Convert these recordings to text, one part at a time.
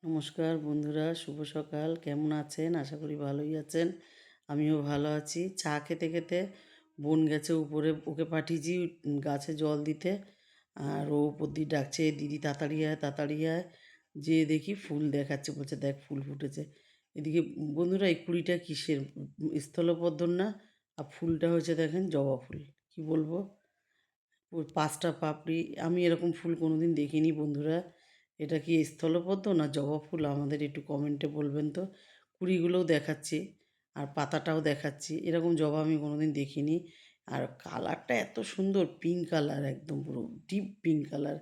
নমস্কার বন্ধুরা, শুভ সকাল। কেমন আছেন? আশা করি ভালোই আছেন। আমিও ভালো আছি। চা খেতে খেতে বোন গেছে উপরে, ওকে পাঠিয়েছি গাছে জল দিতে। আর ও উপর দিয়ে ডাকছে, দিদি তাড়াতাড়ি আয়, তাড়াতাড়ি আয়। যেয়ে দেখি ফুল দেখাচ্ছে, বলছে দেখ ফুল ফুটেছে। এদিকে বন্ধুরা এই কুড়িটা কিসের? স্থলপদ্ম না? আর ফুলটা হয়েছে দেখেন জবা ফুল। কি বলবো, ওর ৫টা পাপড়ি। আমি এরকম ফুল কোনোদিন দেখিনি বন্ধুরা। এটা কি স্থলপদ্ম না জবা ফুল? আমাদের একটু কমেন্টে বলবেন তো। কুঁড়িগুলোও দেখাচ্ছি আর পাতাটাও দেখাচ্ছি। এরকম জবা আমি কোনোদিন দেখিনি। আর কালারটা এত সুন্দর, পিঙ্ক কালার, একদম পুরো ডিপ পিঙ্ক কালার।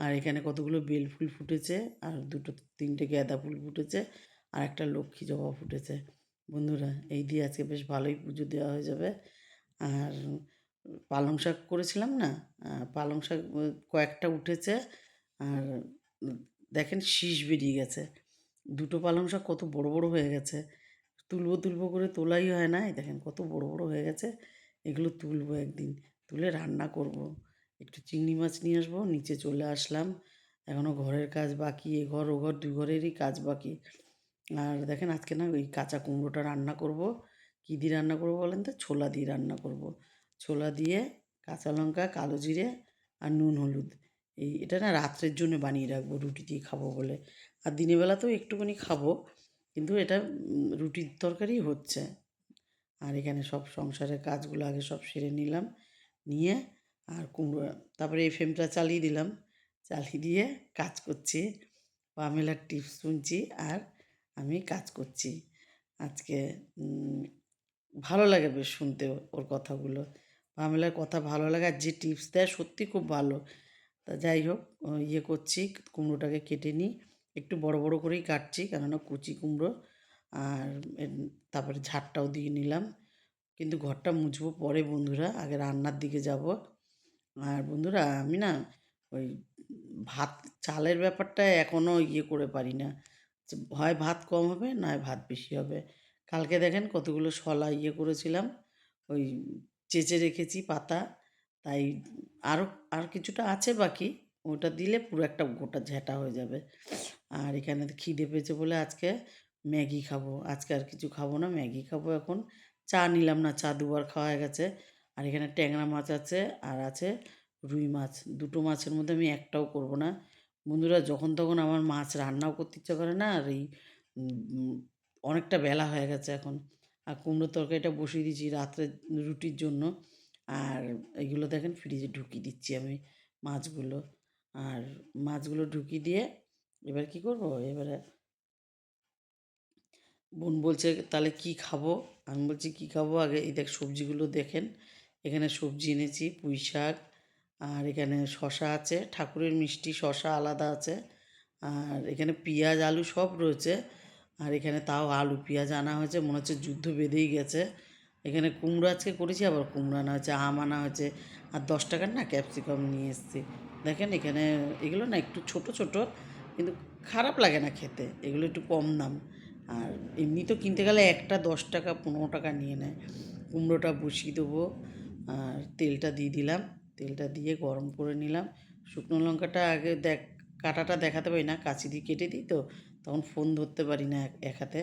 আর এখানে কতগুলো বেল ফুল ফুটেছে, আর ২-৩টে গাঁদা ফুল ফুটেছে, আর একটা লক্ষ্মী জবা ফুটেছে। বন্ধুরা এই দিয়ে আজকে বেশ ভালোই পুজো দেওয়া হয়ে যাবে। আর পালং শাক করেছিলাম না, পালং শাক কয়েকটা উঠেছে। আর দেখেন শীষ বেরিয়ে গেছে। ২টো পালং শাক কত বড় বড় হয়ে গেছে। তুলবো তুলবো করে তোলাই হয় না। এই দেখেন কত বড় বড় হয়ে গেছে। এগুলো তুলবো একদিন, তুলে রান্না করব। একটু চিংড়ি মাছ নিয়ে আসবো। নিচে চলে আসলাম। এখনও ঘরের কাজ বাকি, এ ঘর ও ঘর ২ ঘরেরই কাজ বাকি। আর দেখেন আজকে না ওই কাঁচা কুমড়োটা রান্না করব। কী দিয়ে রান্না করব বলেন তো? ছোলা দিয়ে রান্না করব। ছোলা দিয়ে কাঁচা লঙ্কা, কালো জিরে আর নুন হলুদ। এটা না রাত্রের জন্য বানিয়ে রাখবো, রুটি দিয়ে খাবো বলে। আর দিনের বেলাতেও একটুখানি খাবো, কিন্তু এটা রুটির তরকারি হচ্ছে। আর এখানে সব সংসারের কাজগুলো আগে সব সেরে নিলাম, নিয়ে আর কুমড়ো, তারপরে এফএমটা চালিয়ে দিলাম। চালিয়ে দিয়ে কাজ করছি, পামেলার টিপস শুনছি, আর আমি কাজ করছি। আজকে ভালো লাগে বেশ শুনতে ওর কথাগুলো। পামেলার কথা ভালো লাগে, আর যে টিপস দেয় সত্যি খুব ভালো। তা যাই হোক, ইয়ে করছি, কুমড়োটাকে কেটে নিই। একটু বড় বড় করেই কাটছি, কেননা কুচি কুমড়ো। আর তারপরে ঝাড়টাও দিয়ে নিলাম। কিন্তু ঘরটা মুছবো পরে বন্ধুরা, আগে রান্নার দিকে যাব। আর বন্ধুরা আমি না ওই ভাত, চালের ব্যাপারটা এখনও ইয়ে করে পারি না। যে হয় ভাত কম হবে, নয় ভাত বেশি হবে। কালকে দেখেন কতগুলো শলা ইয়ে করেছিলাম, ওই চেঁচে রেখেছি পাতা। তাই আরও আর কিছুটা আছে বাকি। ওটা দিলে পুরো একটা গোটা ঝ্যাঁটা হয়ে যাবে। আর এখানে খিদে পেয়েছে বলে আজকে ম্যাগি খাবো। আজকে আর কিছু খাবো না, ম্যাগি খাবো এখন। চা নিলাম না, চা দুবার খাওয়া হয়ে গেছে। আর এখানে ট্যাংরা মাছ আছে, আর আছে রুই মাছ। ২টো মাছের মধ্যে আমি একটাও করব না। বন্ধুরা যখন তখন আমার মাছ রান্নাও করতে ইচ্ছা করে না। আর এই অনেকটা বেলা হয়ে গেছে এখন। আর কুমড়োর তরকারিটা বসিয়ে দিয়েছি রাত্রে রুটির জন্য। আর এগুলো দেখেন ফ্রিজে ঢুকিয়ে দিচ্ছি আমি মাছগুলো। আর মাছগুলো ঢুকিয়ে দিয়ে এবার কী করব? এবারে বোন বলছে তাহলে কী খাবো? আমি বলছি কী খাবো, আগে এই দেখ সবজিগুলো দেখেন। এখানে সবজি এনেছি, পুঁই শাক, আর এখানে শসা আছে, ঠাকুরের মিষ্টি শসা আলাদা আছে। আর এখানে পেঁয়াজ আলু সব রয়েছে। আর এখানে তাও আলু পেঁয়াজ আনা হয়েছে, মনে হচ্ছে যুদ্ধ বেঁধেই গেছে। এখানে কুমড়ো আজকে করেছি, আবার কুমড়ো আনা হয়েছে, আম আনা হয়েছে। আর 10 টাকার না ক্যাপসিকাম নিয়ে এসেছি। দেখেন এখানে এগুলো না একটু ছোট ছোট, কিন্তু খারাপ লাগে না খেতে, এগুলো একটু কম দাম। আর এমনি তো কিনতে গেলে একটা 10 টাকা 15 টাকা নিয়ে নেয়। কুমড়োটা বসিয়ে দেবো। আর তেলটা দিয়ে দিলাম, তেলটা দিয়ে গরম করে নিলাম। শুকনো লঙ্কাটা আগে কাটাটা দেখাতে পারি না, কাঁচি দিয়ে কেটে দিই তো, তখন ফোন ধরতে পারি না এক হাতে।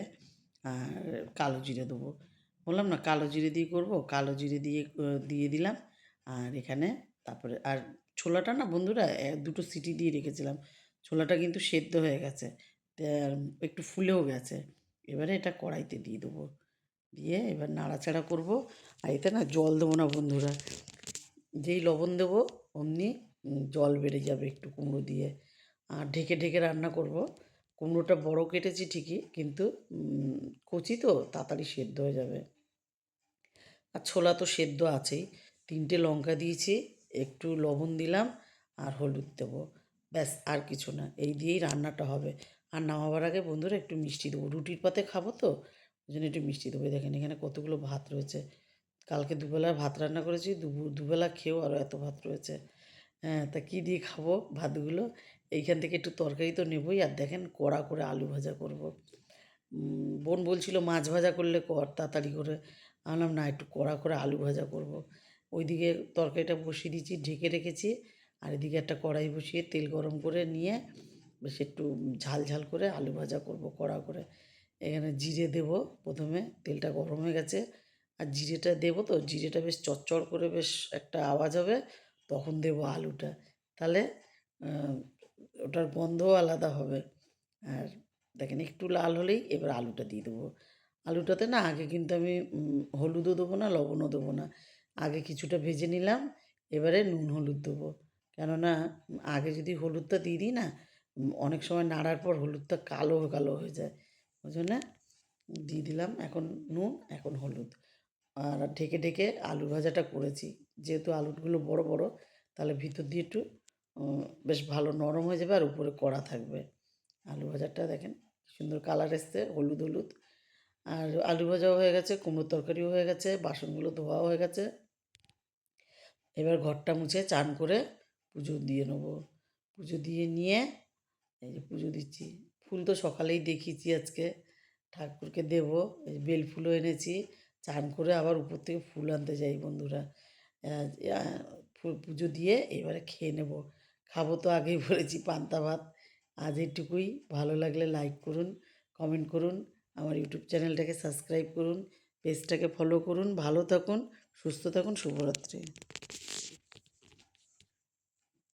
আর কালো জিরে দেবো, বললাম না কালো জিরে দিয়ে করবো, কালো জিরে দিয়ে দিয়ে দিলাম। আর এখানে তারপরে আর ছোলাটা না বন্ধুরা 2টো সিটি দিয়ে রেখেছিলাম। ছোলাটা কিন্তু সেদ্ধ হয়ে গেছে, আর একটু ফুলেও গেছে। এবারে এটা কড়াইতে দিয়ে দেবো, দিয়ে এবার নাড়াচাড়া করব। আর এতে না জল দেবো না বন্ধুরা, যেই লবণ দেবো অমনি জল বেড়ে যাবে একটু কুমড়ো দিয়ে। আর ঢেকে ঢেকে রান্না করব। কুমড়োটা বড় কেটেছি ঠিকই, কিন্তু কচি তো তাড়াতাড়ি সেদ্ধ হয়ে যাবে। আর ছোলা তো সেদ্ধ আছেই। 3টে লঙ্কা দিয়েছি, একটু লবণ দিলাম, আর হলুদ দেবো। ব্যাস আর কিছু না, এই দিয়েই রান্নাটা হবে। আর নামাবার আগে বন্ধুরা একটু মিষ্টি দেবো, রুটির পাতে খাবো তো, ওই জন্য একটু মিষ্টি দেবো। দেখেন এখানে কতগুলো ভাত রয়েছে। কালকে দুবেলার ভাত রান্না করেছি, দুবেলা খেয়েও আরও এত ভাত রয়েছে। হ্যাঁ, তা কী দিয়ে খাবো ভাতগুলো? এইখান থেকে একটু তরকারি তো নেবই। আর দেখেন কড়া করে আলু ভাজা করব। বোন বলছিল মাছ ভাজা করলে কর তাড়াতাড়ি করে। আমি বললাম না, একটু কড়া করে আলু ভাজা করব। ওইদিকে তরকারিটা বসিয়ে দিয়েছি, ঢেকে রেখেছি। আর এদিকে একটা কড়াই বসিয়ে তেল গরম করে নিয়ে বেশ একটু ঝাল ঝাল করে আলু ভাজা করব কড়া করে। এখানে জিরে দেবো প্রথমে, তেলটা গরম হয়ে গেছে। আর জিরেটা দেবো তো, জিরেটা বেশ চড়চড় করে বেশ একটা আওয়াজ হবে, তখন দেবো আলুটা। তাহলে আহ, ওটার গন্ধও আলাদা হবে। আর দেখেন একটু লাল হলেই এবার আলুটা দিয়ে দেবো। আলুটাতে না আগে কিন্তু আমি হলুদও দেবো না, লবণও দেবো না। আগে কিছুটা ভেজে নিলাম, এবারে নুন হলুদ দেবো। কেননা আগে যদি হলুদটা দিয়ে দিই না, অনেক সময় নাড়ার পর হলুদটা কালো কালো হয়ে যায়। ওই জন্যে দিয়ে দিলাম এখন নুন, এখন হলুদ। আর ঢেকে ঢেকে আলু ভাজাটা করেছি। যেহেতু আলুগুলো বড় বড়, তাহলে ভিতর দিয়ে একটু বেশ ভালো নরম হয়ে যাবে আর উপরে কড়া থাকবে। আলু ভাজাটা দেখেন কি সুন্দর কালার এসছে, হলুদ হলুদ। আর আলু ভাজাও হয়ে গেছে, কুমড়োর তরকারিও হয়ে গেছে, বাসনগুলো ধোয়াও হয়ে গেছে। এবার ঘরটা মুছে চান করে পুজো দিয়ে নেবো। পুজো দিয়ে নিয়ে এই যে পুজো দিচ্ছি। ফুল তো সকালেই দেখিয়েছি আজকে ঠাকুরকে দেবো। এই যে বেল ফুলও এনেছি। চান করে আবার উপর থেকে ফুল আনতে যাই বন্ধুরা। আহ, আহ, পুজো দিয়ে এবারে খেয়ে নেব। খাবো তো আগেই বলেছি পান্তা ভাত। আজ এইটুকুই। ভালো লাগলে লাইক করুন, কমেন্ট করুন, আমার ইউটিউব চ্যানেলটাকে সাবস্ক্রাইব করুন, পেজটাকে ফলো করুন। ভালো থাকুন, সুস্থ থাকুন, শুভরাত্রি।